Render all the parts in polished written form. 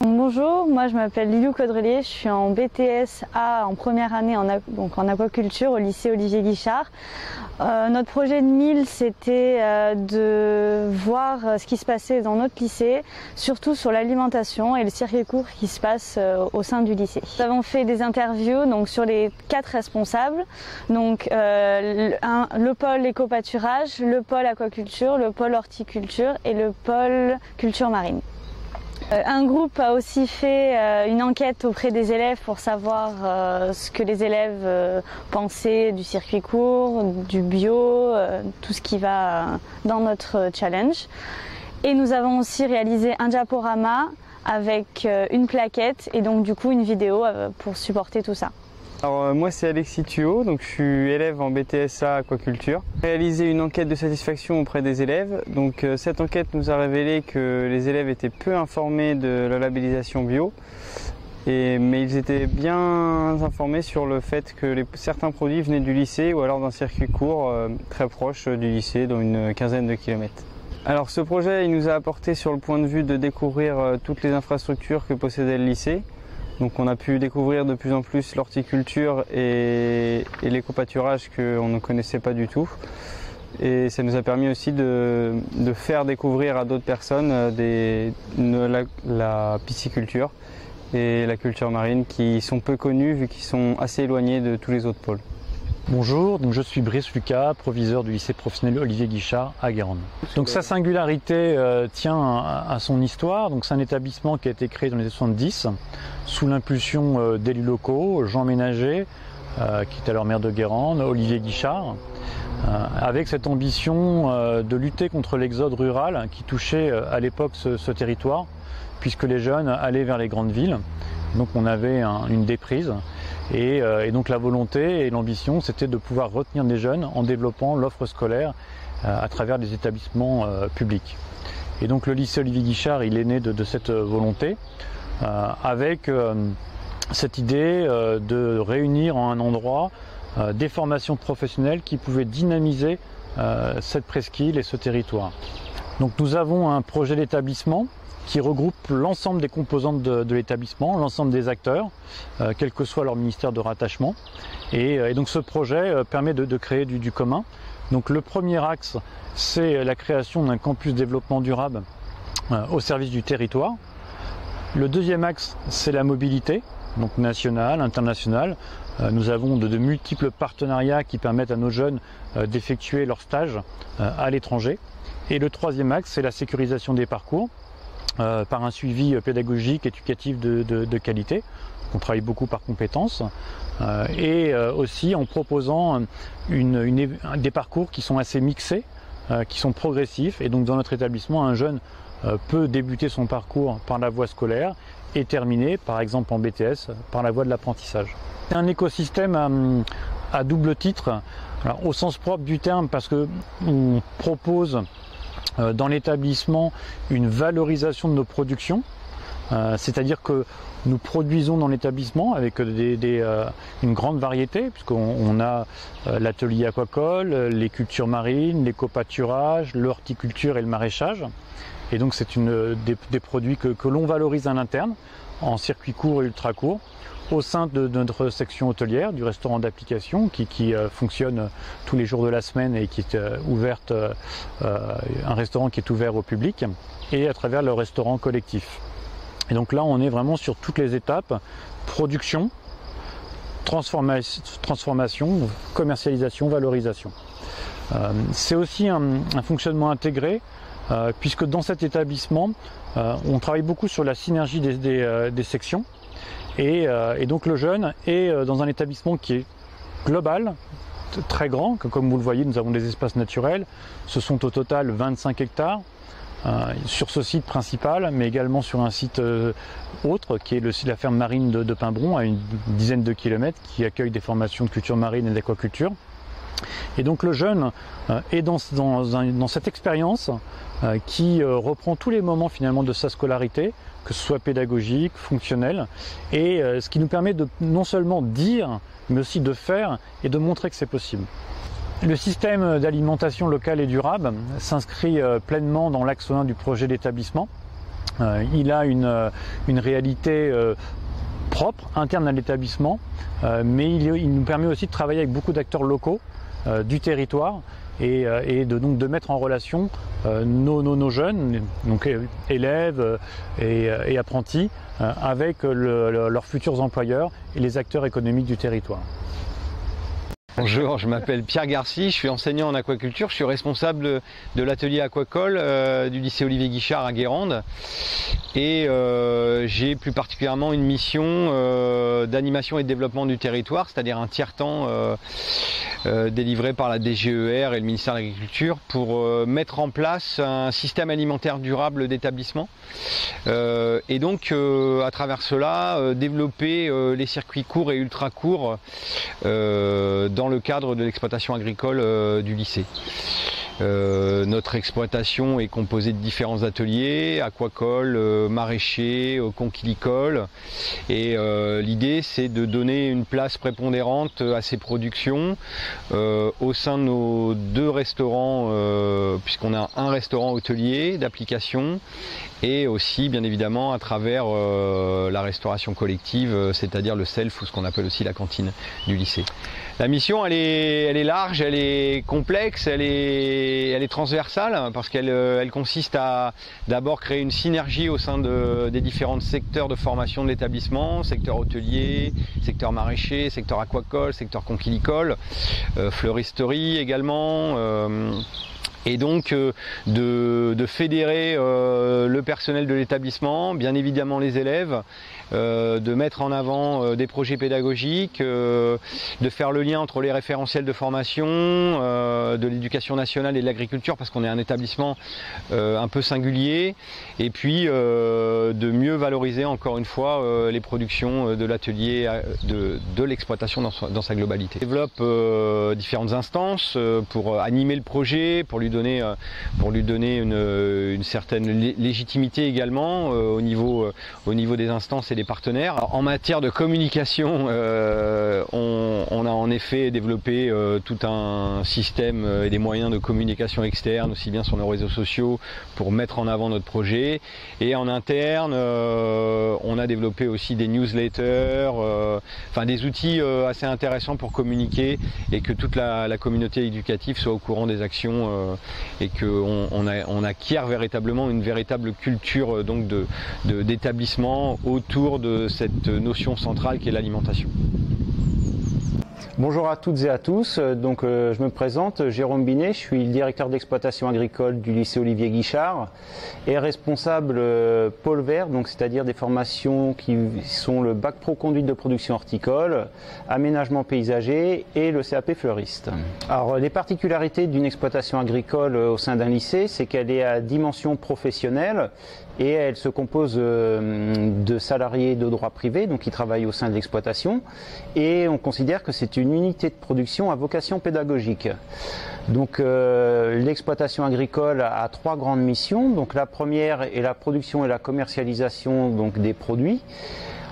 Bonjour, moi je m'appelle Lilou Caudrelier, je suis en BTS A en première année en aquaculture au lycée Olivier Guichard. Notre projet de MIL c'était de voir ce qui se passait dans notre lycée, surtout sur l'alimentation et le circuit court qui se passe au sein du lycée. Nous avons fait des interviews sur les 4 responsables, le pôle éco-pâturage, le pôle aquaculture, le pôle horticulture et le pôle culture marine. Un groupe a aussi fait une enquête auprès des élèves pour savoir ce que les élèves pensaient du circuit court, du bio, tout ce qui va dans notre challenge. Et nous avons aussi réalisé un diaporama avec une plaquette et donc du coup une vidéo pour supporter tout ça. Alors moi c'est Alexis Thuot, donc je suis élève en BTSA aquaculture. J'ai réalisé une enquête de satisfaction auprès des élèves. Donc cette enquête nous a révélé que les élèves étaient peu informés de la labellisation bio, mais ils étaient bien informés sur le fait que certains produits venaient du lycée ou alors d'un circuit court très proche du lycée, dans une quinzaine de kilomètres. Alors ce projet il nous a apporté sur le point de vue de découvrir toutes les infrastructures que possédait le lycée. Donc on a pu découvrir de plus en plus l'horticulture et l'éco-pâturage qu'on ne connaissait pas du tout. Et ça nous a permis aussi de faire découvrir à d'autres personnes la pisciculture et la culture marine qui sont peu connues vu qu'ils sont assez éloignés de tous les autres pôles. Bonjour, donc je suis Brice Lucas, proviseur du lycée professionnel Olivier Guichard à Guérande. Donc sa singularité tient à son histoire. Donc c'est un établissement qui a été créé dans les années 70 sous l'impulsion d'élus locaux, Jean Ménager, qui est alors maire de Guérande, Olivier Guichard, avec cette ambition de lutter contre l'exode rural qui touchait à l'époque ce territoire, puisque les jeunes allaient vers les grandes villes. Donc on avait une déprise. Et donc la volonté et l'ambition, c'était de pouvoir retenir des jeunes en développant l'offre scolaire à travers des établissements publics. Et donc le lycée Olivier Guichard, il est né de cette volonté, avec cette idée de réunir en un endroit des formations professionnelles qui pouvaient dynamiser cette presqu'île et ce territoire. Donc nous avons un projet d'établissement qui regroupe l'ensemble des composantes de l'établissement, l'ensemble des acteurs, quel que soit leur ministère de rattachement. Et donc ce projet permet de créer du commun. Donc le premier axe, c'est la création d'un campus développement durable au service du territoire. Le deuxième axe, c'est la mobilité, donc nationale, internationale. Nous avons de multiples partenariats qui permettent à nos jeunes d'effectuer leurs stages à l'étranger. Et le troisième axe, c'est la sécurisation des parcours. Par un suivi pédagogique, éducatif de qualité. On travaille beaucoup par compétences et aussi en proposant des parcours qui sont assez mixés, qui sont progressifs. Et donc dans notre établissement, un jeune peut débuter son parcours par la voie scolaire et terminer, par exemple en BTS, par la voie de l'apprentissage. C'est un écosystème à double titre, alors, au sens propre du terme, parce qu'on propose dans l'établissement une valorisation de nos productions, c'est-à-dire que nous produisons dans l'établissement avec une grande variété, puisqu'on a l'atelier aquacole, les cultures marines, l'éco-pâturage, l'horticulture et le maraîchage. Et donc c'est des produits que l'on valorise à l'interne, en circuit court et ultra court, au sein de notre section hôtelière du restaurant d'application qui fonctionne tous les jours de la semaine et qui est ouverte, un restaurant qui est ouvert au public, et à travers le restaurant collectif. Et donc là on est vraiment sur toutes les étapes: production, transformation, commercialisation, valorisation. C'est aussi un fonctionnement intégré, puisque dans cet établissement on travaille beaucoup sur la synergie des sections. Et donc le jeune est dans un établissement qui est global, très grand, comme vous le voyez, nous avons des espaces naturels. Ce sont au total 25 hectares sur ce site principal, mais également sur un site autre, qui est le site de la ferme marine de Pimbron, à une dizaine de kilomètres, qui accueille des formations de culture marine et d'aquaculture. Et donc le jeune est dans cette expérience qui reprend tous les moments finalement de sa scolarité, que ce soit pédagogique, fonctionnel, et ce qui nous permet de non seulement dire, mais aussi de faire et de montrer que c'est possible. Le système d'alimentation locale et durable s'inscrit pleinement dans l'axe 1 du projet d'établissement. Il a une réalité propre, interne à l'établissement, mais il nous permet aussi de travailler avec beaucoup d'acteurs locaux du territoire et de mettre en relation nos jeunes, donc élèves et apprentis, avec leurs futurs employeurs et les acteurs économiques du territoire. Bonjour, je m'appelle Pierre Garcy, je suis enseignant en aquaculture, je suis responsable de l'atelier aquacole du lycée Olivier Guichard à Guérande et j'ai plus particulièrement une mission d'animation et de développement du territoire, c'est-à-dire un tiers-temps délivré par la DGER et le ministère de l'Agriculture pour mettre en place un système alimentaire durable d'établissement et donc à travers cela développer les circuits courts et ultra courts dans le cadre de l'exploitation agricole du lycée. Notre exploitation est composée de différents ateliers, aquacole, maraîcher, conchilicole et l'idée c'est de donner une place prépondérante à ces productions au sein de nos 2 restaurants puisqu'on a un restaurant hôtelier d'application et aussi bien évidemment à travers la restauration collective, c'est-à-dire le self ou ce qu'on appelle aussi la cantine du lycée. La mission elle est large, elle est complexe, elle est transversale parce qu'elle consiste à d'abord créer une synergie au sein des différents secteurs de formation de l'établissement, secteur hôtelier, secteur maraîcher, secteur aquacole, secteur conchilicole, fleuristerie également. Et donc de fédérer le personnel de l'établissement, bien évidemment les élèves, de mettre en avant des projets pédagogiques, de faire le lien entre les référentiels de formation, de l'éducation nationale et de l'agriculture parce qu'on est un établissement un peu singulier, et puis de mieux valoriser encore une fois les productions de l'atelier, de l'exploitation dans sa globalité. On développe différentes instances pour animer le projet, pour lui donner une certaine légitimité également au niveau des instances et des partenaires. Alors, en matière de communication, on a en effet développé tout un système et des moyens de communication externe, aussi bien sur nos réseaux sociaux pour mettre en avant notre projet. Et en interne, on a développé aussi des newsletters, enfin des outils assez intéressants pour communiquer et que toute la communauté éducative soit au courant des actions et qu'on acquiert véritablement une véritable culture donc d'établissement autour de cette notion centrale qui est l'alimentation. Bonjour à toutes et à tous, donc je me présente, Jérôme Binet, je suis le directeur d'exploitation agricole du lycée Olivier Guichard et responsable pôle vert, donc c'est-à-dire des formations qui sont le bac pro conduite de production horticole, aménagement paysager et le CAP fleuriste. Alors les particularités d'une exploitation agricole au sein d'un lycée, c'est qu'elle est à dimension professionnelle et elle se compose de salariés de droit privé, donc qui travaillent au sein de l'exploitation, et on considère que c'est une unité de production à vocation pédagogique. Donc l'exploitation agricole a 3 grandes missions. Donc la première est la production et la commercialisation donc, des produits.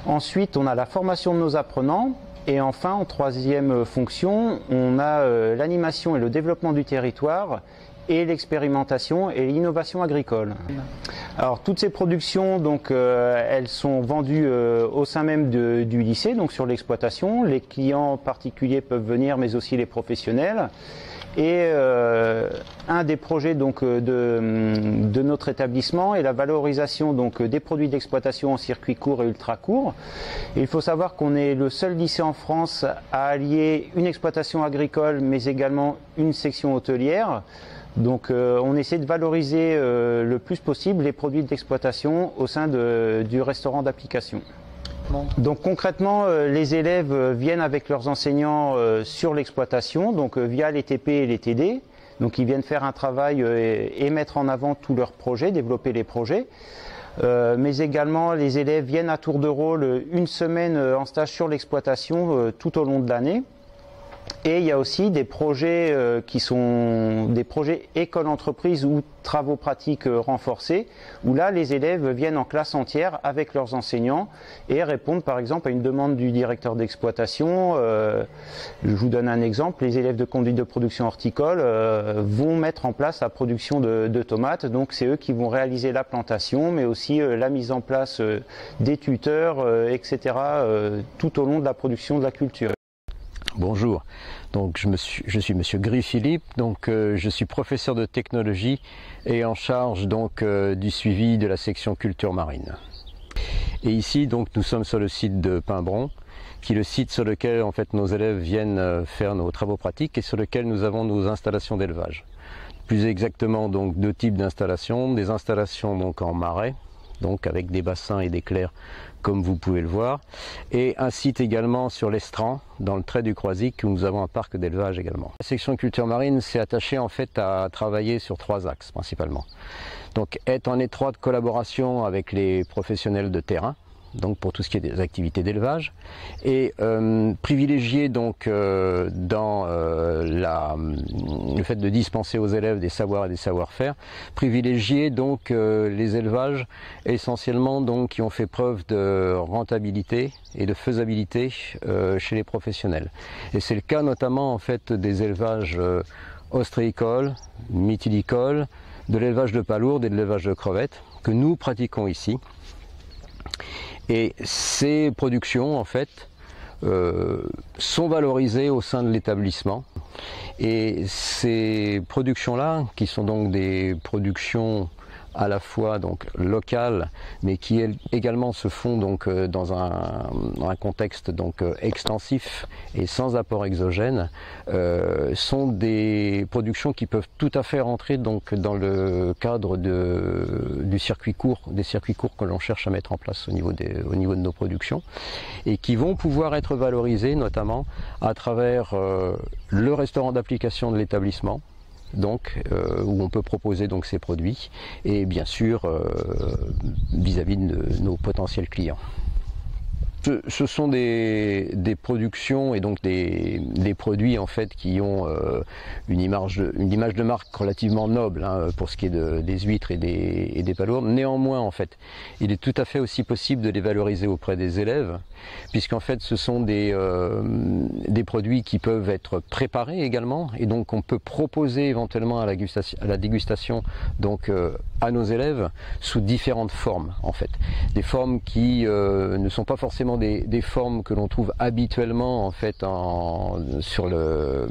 Ensuite, on a la formation de nos apprenants. Et enfin, en 3e fonction, on a l'animation et le développement du territoire et l'expérimentation et l'innovation agricole. Alors toutes ces productions, donc, elles sont vendues au sein même du lycée, donc sur l'exploitation. Les clients particuliers peuvent venir, mais aussi les professionnels. Et un des projets donc, de notre établissement est la valorisation donc, des produits d'exploitation en circuit court et ultra court. Et il faut savoir qu'on est le seul lycée en France à allier une exploitation agricole mais également une section hôtelière. Donc on essaie de valoriser le plus possible les produits d'exploitation au sein du restaurant d'application. Donc concrètement, les élèves viennent avec leurs enseignants sur l'exploitation, donc via les TP et les TD. Donc ils viennent faire un travail et mettre en avant tous leurs projets, développer les projets. Mais également les élèves viennent à tour de rôle une semaine en stage sur l'exploitation tout au long de l'année. Et il y a aussi des projets qui sont des projets école-entreprise ou travaux pratiques renforcés, où là les élèves viennent en classe entière avec leurs enseignants et répondent par exemple à une demande du directeur d'exploitation. Je vous donne un exemple, les élèves de conduite de production horticole vont mettre en place la production de tomates, donc c'est eux qui vont réaliser la plantation, mais aussi la mise en place des tuteurs, etc. Tout au long de la production de la culture. Bonjour, donc je suis Monsieur Gris-Philippe, donc je suis professeur de technologie et en charge donc du suivi de la section culture marine. Et ici donc nous sommes sur le site de Pimbron, qui est le site sur lequel en fait nos élèves viennent faire nos travaux pratiques et sur lequel nous avons nos installations d'élevage. Plus exactement donc deux types d'installations, des installations donc en marais, donc avec des bassins et des clairs comme vous pouvez le voir, et un site également sur l'Estran, dans le trait du Croisic, où nous avons un parc d'élevage également. La section culture marine s'est attachée en fait à travailler sur trois axes principalement. Donc être en étroite collaboration avec les professionnels de terrain, donc pour tout ce qui est des activités d'élevage, et privilégier donc dans le fait de dispenser aux élèves des savoirs et des savoir-faire, privilégier donc les élevages essentiellement donc qui ont fait preuve de rentabilité et de faisabilité chez les professionnels. Et c'est le cas notamment en fait des élevages ostréicoles, mytilicoles, de l'élevage de palourdes et de l'élevage de crevettes que nous pratiquons ici. Et ces productions en fait sont valorisées au sein de l'établissement, et ces productions-là, qui sont donc des productions à la fois donc locales, mais qui également se font donc dans un contexte donc extensif et sans apport exogène, sont des productions qui peuvent tout à fait rentrer donc dans le cadre du circuit court, des circuits courts que l'on cherche à mettre en place au niveau de nos productions, et qui vont pouvoir être valorisées notamment à travers le restaurant d'application de l'établissement, donc où on peut proposer donc ces produits, et bien sûr vis-à-vis de nos potentiels clients. Ce sont des productions et donc des produits en fait qui ont une image de marque relativement noble hein, pour ce qui est des huîtres et des palourdes. Néanmoins en fait, il est tout à fait aussi possible de les valoriser auprès des élèves, puisqu'en fait ce sont des produits qui peuvent être préparés également, et donc on peut proposer éventuellement à la dégustation donc à nos élèves sous différentes formes en fait, des formes qui ne sont pas forcément des formes que l'on trouve habituellement en fait sur le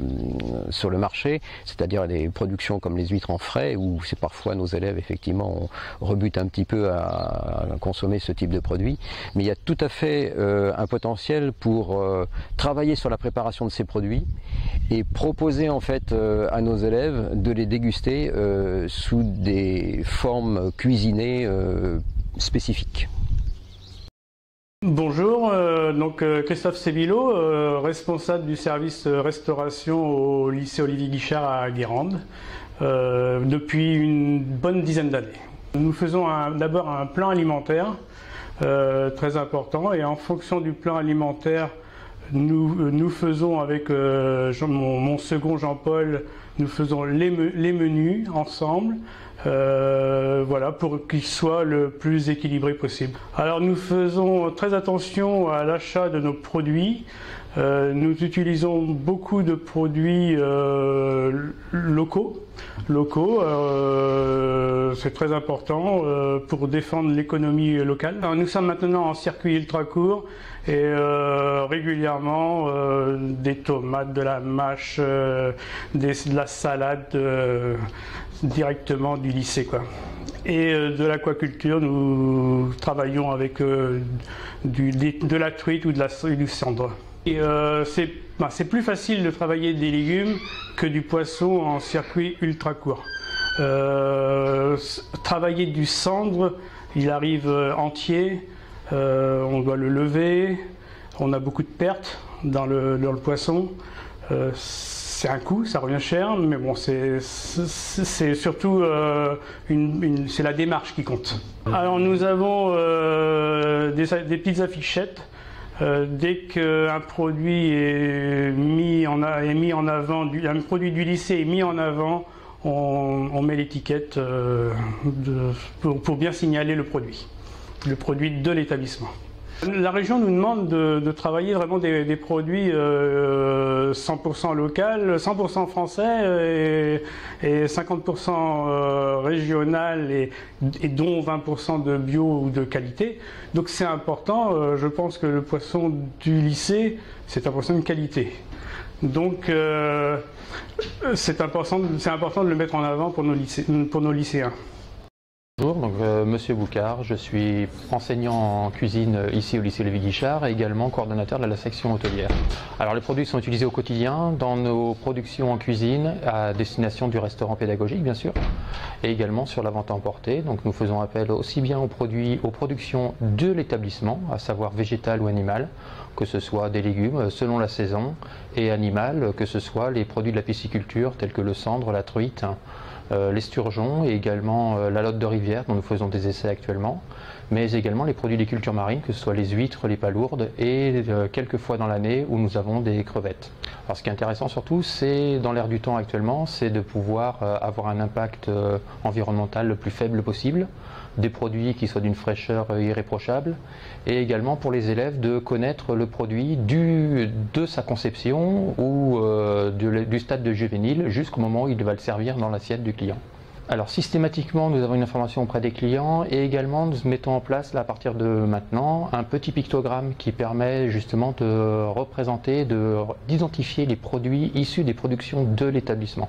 marché, c'est-à-dire des productions comme les huîtres en frais, où c'est parfois nos élèves effectivement rebutent un petit peu à consommer ce type de produit, mais il y a tout à fait un potentiel pour travailler sur la préparation de ces produits et proposer en fait à nos élèves de les déguster sous des formes cuisinées spécifiques. Bonjour, donc Christophe Sébilot, responsable du service restauration au lycée Olivier Guichard à Guérande, depuis une bonne dizaine d'années. Nous faisons d'abord un plan alimentaire très important, et en fonction du plan alimentaire, nous faisons avec mon second Jean-Paul, nous faisons les menus ensemble. Voilà, pour qu'il soit le plus équilibré possible. Alors nous faisons très attention à l'achat de nos produits. Nous utilisons beaucoup de produits locaux. C'est très important pour défendre l'économie locale. Alors, nous sommes maintenant en circuit ultra court, et régulièrement des tomates, de la mâche, de la salade directement du lycée, quoi. Et de l'aquaculture, nous travaillons avec de la truite ou du cendre. Et c'est plus facile de travailler des légumes que du poisson en circuit ultra court. Travailler du cendre, il arrive entier, on doit le lever, on a beaucoup de pertes dans le poisson. C'est un coût, ça revient cher, mais bon, c'est surtout c'est la démarche qui compte. Alors nous avons des petites affichettes Dès qu'un produit est mis en avant, un produit du lycée est mis en avant, on met l'étiquette pour bien signaler le produit de l'établissement. La région nous demande de travailler vraiment des produits 100% local, 100% français et 50% régional et dont 20% de bio ou de qualité. Donc c'est important, je pense que le poisson du lycée, c'est un poisson de qualité. Donc c'est important de le mettre en avant pour nos lycéens. Bonjour, donc Monsieur Boucard, je suis enseignant en cuisine ici au lycée Lévy-Guichard et également coordonnateur de la section hôtelière. Alors les produits sont utilisés au quotidien dans nos productions en cuisine à destination du restaurant pédagogique bien sûr et également sur la vente à emporter. Donc nous faisons appel aussi bien aux productions de l'établissement, à savoir végétal ou animal, que ce soit des légumes selon la saison et animal, que ce soit les produits de la pisciculture tels que le cendre, la truite, l'esturgeon et également la lotte de rivière dont nous faisons des essais actuellement, mais également les produits des cultures marines, que ce soit les huîtres, les palourdes et quelques fois dans l'année où nous avons des crevettes. Alors ce qui est intéressant surtout, c'est dans l'air du temps actuellement, c'est de pouvoir avoir un impact environnemental le plus faible possible, des produits qui soient d'une fraîcheur irréprochable et également pour les élèves de connaître le produit de sa conception ou du stade de juvénile jusqu'au moment où il va le servir dans l'assiette du client. Alors systématiquement nous avons une information auprès des clients et également nous mettons en place là, à partir de maintenant un petit pictogramme qui permet justement de représenter, d'identifier les produits issus des productions de l'établissement.